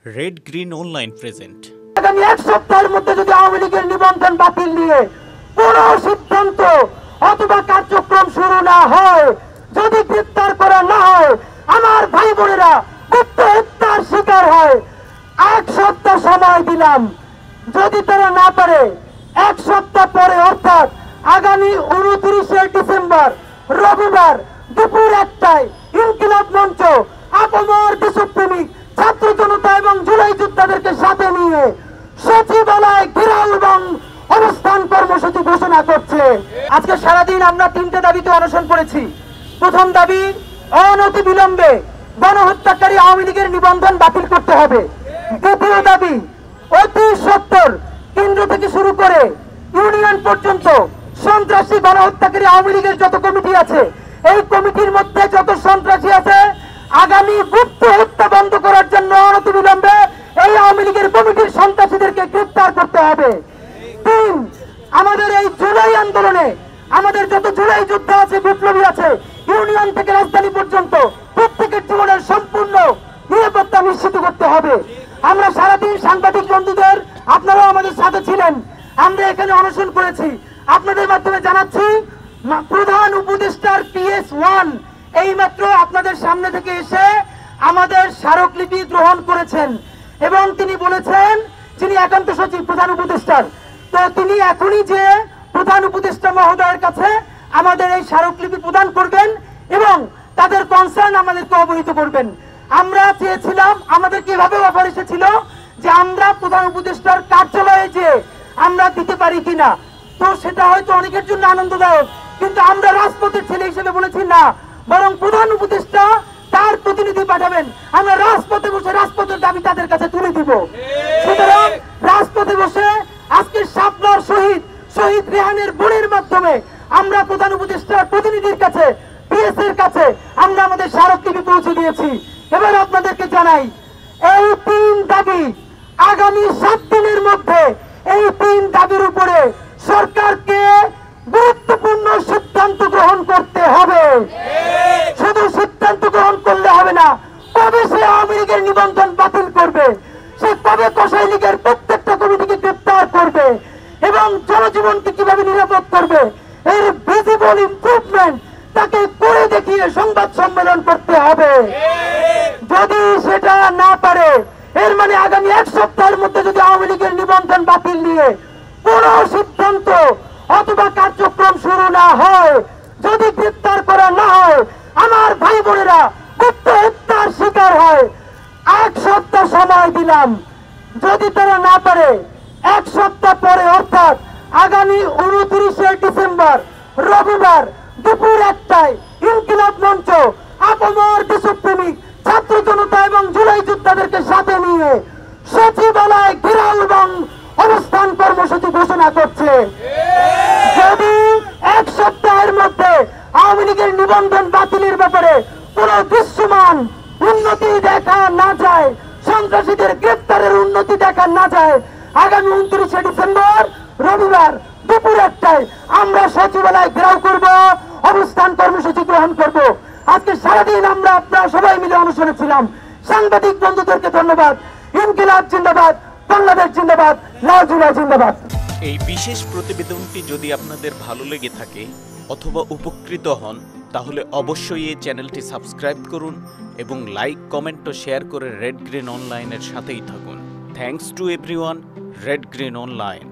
Red green online present. আগামী এক সপ্তাহের মধ্যে যদি আওয়ামী লীগের নিবন্ধন বাতিল নিয়ে কোনো সিদ্ধান্ত অথবা কার্যক্রম শুরু না হয়, যদি গ্রেপ্তার করা না হয়, আমার ভাই বোনেরা গুপ্ত হত্যার শিকার হয়, এক সপ্তাহ সময় দিলাম। যদি তারা না পারে, এক সপ্তাহ পরে অর্থাৎ আগামী 29শে ডিসেম্বর রবিবার দুপুর 1টায় ইনকিলাব মঞ্চ আপামর দেশপ্রেমিক ছাত্র জনতা এবং জুলাই যোদ্ধাদেরকে সাথে নিয়ে সচিবালয় ঘেরাও এবং অবস্থান কর্মসূচি ঘোষণা করছে। আজকে সারাদিন আমরা 3টে দাবিতে অনশন করেছি। প্রথম দাবি, অনতিবিলম্বে গণহত্যাকারী আওয়ামী লীগের নিবন্ধন বাতিল করতে হবে। দ্বিতীয় দাবি, অতি সত্বর কেন্দ্র থেকে শুরু করে ইউনিয়ন পর্যন্ত সন্ত্রাসী গণহত্যাকারী আওয়ামী লীগের যত কমিটি আছে, এই কমিটির মধ্যে যত সন্ত্রাসী আছে, আগামী গুপ্ত হত্যা বন্ধ করার জন্য অনতিবিলম্বে এই আওয়ামী লীগের কমিটির সন্ত্রাসীদেরকে গ্রেফতার করতে হবে। 3, আমাদের এই জুলাই আন্দোলনে আমাদের যত জুলাই যোদ্ধা আছে, বিপ্লবী আছে, ইউনিয়ন থেকে রাজধানী পর্যন্ত প্রত্যেকের জীবনের সম্পূর্ণ নিরাপত্তা নিশ্চিত করতে হবে। আমরা সারাদিন সাংবাদিক বন্ধুদের, আপনারাও আমাদের সাথে ছিলেন, আমরা এখানে অনশন করেছি। আপনাদের মাধ্যমে জানাচ্ছি, প্রধান উপদেষ্টার PS1 এইমাত্র আপনাদের সামনে থেকে এসে আমাদের স্মারকলিপি গ্রহণ করেছেন এবং তিনি বলেছেন, যিনি একান্ত সচিব প্রধান উপদেষ্টার, তো তিনি এখনই যে প্রধান উপদেষ্টা মহোদয়ের কাছে আমাদের এই স্মারকলিপি প্রদান করবেন এবং তাদের কনসার্ন আমাদেরকে অবহিত করবেন। আমরা চেয়েছিলাম, আমাদের কিভাবে অফার এসেছিল যে আমরা প্রধান উপদেষ্টার কার্যালয়ে যে আমরা দিতে পারি কিনা, তো সেটা হয়তো অনেকের জন্য আনন্দদায়ক, কিন্তু আমরা রাজপথের ছেলে হিসেবে বলেছি না, বরং প্রধান উপদেষ্টা তার প্রতিনিধি পাঠাবেন, আমরা রাজপথে বসে রাজপথের দাবি তাদের কাছে তুলে দিব। সুতরাং রাজপথে বসে আজকে শাপলার শহীদ রেহানের বোনের মাধ্যমে আমরা প্রধান উপদেষ্টার প্রতিনিধির কাছে, PS এর কাছে আমরা আমাদের স্মারকলিপি পৌঁছে দিয়েছি। এবার আপনাদেরকে জানাই, এই 3 দাবি আগামী 7 দিনের মধ্যে এই 3 দাবির উপরে সরকারকে গুরুত্বপূর্ণ সিদ্ধান্ত গ্রহণ করতে হবে। শুধু সিদ্ধান্ত গ্রহণ করলে হবে না, কবে সে আওয়ামী লীগের নিবন্ধন বাতিল করবে, সে কবে কসাই লীগের প্রত্যেকটা কমিটিকে গ্রেপ্তার করবে এবং জনজীবনকে কিভাবে নিরাপদ করবে, এর ভিজিবল ইমপ্রুভমেন্ট তাকে করে দেখিয়ে সংবাদ সম্মেলন করতে হবে। যদি সেটা না পারে, এর মানে আগামী এক সপ্তাহের মধ্যে যদি আওয়ামী লীগের নিবন্ধন বাতিল নিয়ে কোনো সিদ্ধান্ত অথবা কার্যক্রম শুরু না হয়, যদি গ্রেপ্তার করা না হয়, আমার ভাই বোনেরা গুপ্ত হত্যার শিকার হয়, এক সপ্তাহ সময় দিলাম। যদি তারা না পারে, এক সপ্তাহ পরে অর্থাৎ আগামী 29শে ডিসেম্বর রবিবার দুপুর 1টায় ইনকিলাব মঞ্চ আপামর দেশপ্রেমিক ছাত্র জনতা এবং জুলাই যোদ্ধাদেরকে সাথে নিয়ে সচিবালয় ঘেরাও এবং অবস্থান কর্মসূচি ঘোষণা করছে। যদি এক সপ্তাহের মধ্যে আওয়ামী লীগের নিবন্ধন বাতিলের ব্যাপারে কোন দৃশ্যমান উন্নতি দেখা না যায়, সন্ত্রাসীদের গ্রেপ্তারের উন্নতি দেখা না যায়, আগামী 29শে ডিসেম্বর রবিবার দুপুর 1টায় আমরা সচিবালয় ঘেরাও করব, অবস্থান কর্মসূচি গ্রহণ করব। আজকে সারাদিন আমরা আপনারা সবাই মিলে অনুসরণে ছিলাম। সাংবাদিক বন্ধুদেরকে ধন্যবাদ। ইনকিলাব জিন্দাবাদ, বাংলাদেশ জিন্দাবাদ, লাল জুলাই জিন্দাবাদ। এই বিশেষ প্রতিবেদনটি যদি আপনাদের ভালো লেগে থাকে অথবা উপকৃত হন, তাহলে অবশ্যই এই চ্যানেলটি সাবস্ক্রাইব করুন এবং লাইক, কমেন্ট ও শেয়ার করে রেড গ্রিন অনলাইনের সাথেই থাকুন। Thanks to everyone. Red green online.